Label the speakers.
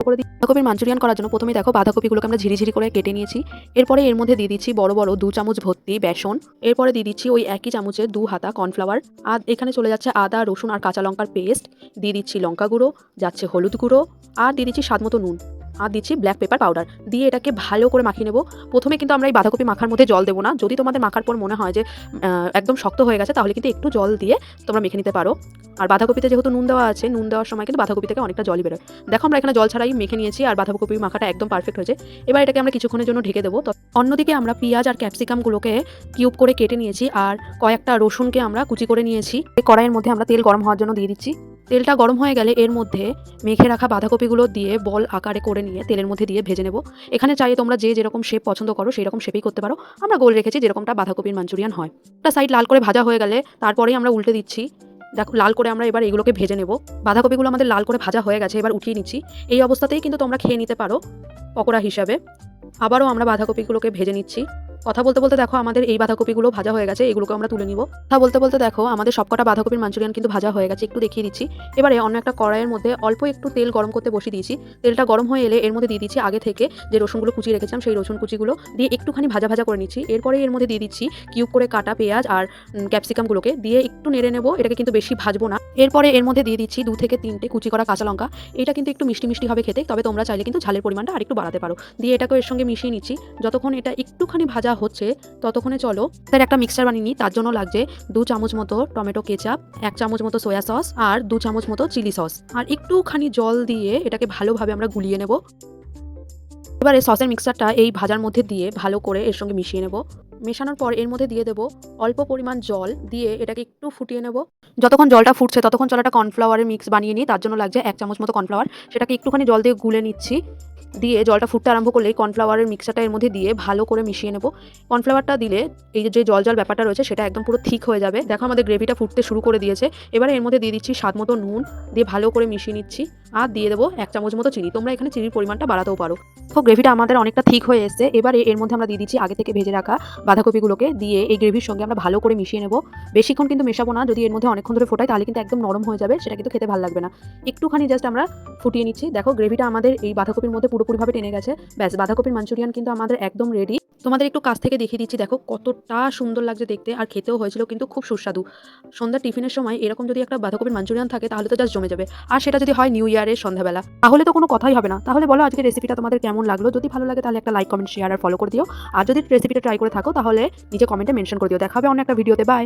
Speaker 1: করে দিই। বাঁধাকপির মাঞ্চুরিয়ান করার জন্য প্রথমেই দেখো বাঁধাকপিগুলোকে আমরা ঝিরিঝিরি করে কেটে নিয়েছি। এরপরে এর মধ্যে দিয়ে দিচ্ছি বড় বড় 2 চামচ ভর্তি বেসন। এরপরে দিয়ে দিচ্ছি ওই একই চামচে 2 হাতা কর্নফ্লাওয়ার। আর এখানে চলে যাচ্ছে আদা, রসুন আর কাঁচা লঙ্কার পেস্ট। দিয়ে দিচ্ছি লঙ্কা গুঁড়ো, যাচ্ছে হলুদ গুঁড়ো, আর দিয়ে দিচ্ছি স্বাদ মতো নুন, আর দিচ্ছি ব্ল্যাক পেপার পাউডার। দিয়ে এটাকে ভালো করে মাখিয়ে নেব। প্রথমে কিন্তু আমরা এই বাঁধাকপি মাখার মধ্যে জল দেবো না। যদি তোমাদের মাখার পর মনে হয় যে একদম শক্ত হয়ে গেছে, তাহলে কিন্তু একটু জল দিয়ে তোমরা মেখে নিতে পারো। আর বাঁধাকপিতে যেহেতু নুন দেওয়া আছে, নুন দেওয়ার সময় কিন্তু বাঁধাকপি থেকে অনেকটা জলই বেরোয়। দেখো আমরা এখানে জল ছাড়াই মেখে নিয়েছি, আর বাঁধাকপি মাখাটা একদম পারফেক্ট হয়েছে। এবার এটাকে আমরা কিছুক্ষণের জন্য ঢেকে দেবো। অন্যদিকে আমরা পেঁয়াজ আর ক্যাপসিকামগুলোকে কিউব করে কেটে নিয়েছি, আর কয়েকটা রসুনকে আমরা কুচি করে নিয়েছি। এই কড়াইয়ের মধ্যে আমরা তেল গরম হওয়ার জন্য দিয়ে দিচ্ছি। তেলটা গরম হয়ে গেলে এর মধ্যে মেখে রাখা বাঁধাকপিগুলো দিয়ে বল আকারে করে নিয়ে তেলের মধ্যে দিয়ে ভেজে নেব। এখানে চাইলে তোমরা যে যেরকম শেপ পছন্দ করো সেই রকম শেপেই করতে পারো। আমরা গোল রেখেছি যেরকমটা বাঁধাকপির মাঞ্চুরিয়ান হয়। একটা সাইড লাল করে ভাজা হয়ে গেলে তারপরেই আমরা উল্টে দিচ্ছি। দেখো লাল করে আমরা এবার এগুলোকে ভেজে নেব। বাঁধাকপিগুলো আমাদের লাল করে ভাজা হয়ে গেছে, এবার উঠিয়ে নিচ্ছি। এই অবস্থাতেই কিন্তু তোমরা খেয়ে নিতে পারো পকোড়া হিসাবে। আবারও আমরা বাঁধাকপিগুলোকে ভেজে নিচ্ছি। কথা বলতে বলতে দেখো আমাদের এই বাঁধাকপিগুলো ভাজা হয়ে গেছে, এগুলোকে আমরা তুলে নিব। কথা বলতে বলতে দেখো আমাদের সবকটা বাঁধাকপির মাঞ্চুরিয়ান কিন্তু ভাজা হয়ে গেছে, একটু দেখিয়ে দিচ্ছি। এবারে অন্য একটা কড়াইয়ের মধ্যে অল্প একটু তেল গরম করতে বসিয়ে দিয়েছি। তেলটা গরম হয়ে এলে এর মধ্যে দিয়ে দিচ্ছি আগে থেকে যে রসুনগুলো কুচিয়ে রেখেছিলাম, সেই রসুন কুচিগুলো দিয়ে একটুখানি ভাজা ভাজা করে নিচ্ছি। এরপরে এর মধ্যে দিয়ে দিচ্ছি কিউব করে কাটা পেঁয়াজ আর ক্যাপসিকামগুলোকে দিয়ে একটু নেড়ে নেব। এটাকে কিন্তু বেশি ভাজবো না। এরপরে এর মধ্যে দিয়ে দিচ্ছি 2 থেকে 3টে কুচি করা কাঁচা লঙ্কা। এটা কিন্তু একটু মিষ্টি মিষ্টি হবে খেতে, তবে তোমরা চাইলে কিন্তু ঝালের পরিমাণটা আরেকটু বাড়াতে পারো। দিয়ে এটাকে এর সঙ্গে মিশিয়ে নিচ্ছি। যতক্ষণ এটা একটুখানি ভাজা হচ্ছে ততক্ষণে চলো তার একটা মিক্সচার বানিয়ে নিই। তার জন্য লাগছে 2 চামচ মতো টমেটো কেচাপ, 1 চামচ মতো সয়া সস, আর 2 চামচ মতো চিলি সস, আর একটুখানি জল দিয়ে এটাকে ভালোভাবে আমরা গুলিয়ে নেব। এবারে সসের মিক্সচারটা এই ভাজার মধ্যে দিয়ে ভালো করে এর সঙ্গে মিশিয়ে নেব। মেশানোর পর এর মধ্যে দিয়ে দেবো অল্প পরিমাণ জল, দিয়ে এটাকে একটু ফুটিয়ে নেব। যতক্ষণ জলটা ফুটছে ততক্ষণ চলো একটা কর্নফ্লাওয়ারের মিক্স বানিয়ে নিই। তার জন্য লাগছে 1 চামচ মতো কর্নফ্লাওয়ার। সেটাকে একটুখানি জল দিয়ে গুলে নিচ্ছি। দিয়ে জলটা ফুটতে আরম্ভ করলেই কর্নফ্লাওয়ারের মিক্সচারটা এর মধ্যে দিয়ে ভালো করে মিশিয়ে নেব। কর্নফ্লাওয়ারটা দিলে এই যে জল জল ব্যাপারটা রয়েছে সেটা একদম পুরো ঠিক হয়ে যাবে। দেখো আমাদের গ্রেভিটা ফুটতে শুরু করে দিয়েছে। এবারে এর মধ্যে দিয়ে দিচ্ছি স্বাদ মতো নুন, দিয়ে ভালো করে মিশিয়ে নিচ্ছি। আর দিয়ে দেবো 1 চামচ মতো চিনি। তোমরা এখানে চিনির পরিমাণটা বাড়াতেও পারো। তো গ্রেভিটা আমাদের অনেকটা ঠিক হয়ে এসেছে। এবারে এর মধ্যে আমরা দিয়ে দিচ্ছি আগে থেকে ভেজে রাখা বাঁধাকপিগুলোকে, দিয়ে এই গ্রেভির সঙ্গে আমরা ভালো করে মিশিয়ে নেব। বেশিক্ষণ কিন্তু মেশাবো না, যদি এর মধ্যে অনেকক্ষণ ধরে ফোটাই তাহলে কিন্তু একদম নরম হয়ে যাবে, সেটা কিন্তু খেতে ভালো লাগবে না। একটুখানি জাস্ট আমরা ফুটিয়ে নিচ্ছি। দেখো গ্রেভিটা আমাদের এই বাঁধাকপির মধ্যে পুরোপুরিভাবে টেনে গেছে। ব্যাস, বাঁধাকপির মাঞ্চুরিয়ান কিন্তু আমাদের একদম রেডি। তোমাদের একটু কাছ থেকে দেখিয়ে দিচ্ছি। দেখো কতটা সুন্দর লাগছে দেখতে, আর খেতেও হয়েছিল কিন্তু খুব সুস্বাদু। সন্ধ্যার টিফিনের সময় এরকম যদি একটা বাঁধাকপির মাঞ্চুরিয়ান থাকে তাহলে তো জাস্ট জমে যাবে। আর সেটা যদি হয় নিউ ইয়ারের সন্ধ্যাবেলা, তাহলে তো কোনো কথাই হবে না। তাহলে বলো আজকে রেসিপিটা তোমাদের কেমন লাগলো? যদি ভালো লাগে তাহলে একটা লাইক, কমেন্ট, শেয়ার আর ফলো করে দিও। আর যদি রেসিপিটা ট্রাই করে থাকো তাহলে নিচে কমেন্টে মেনশন করে দিও। দেখা হবে অন্য একটা ভিডিওতে। বাই।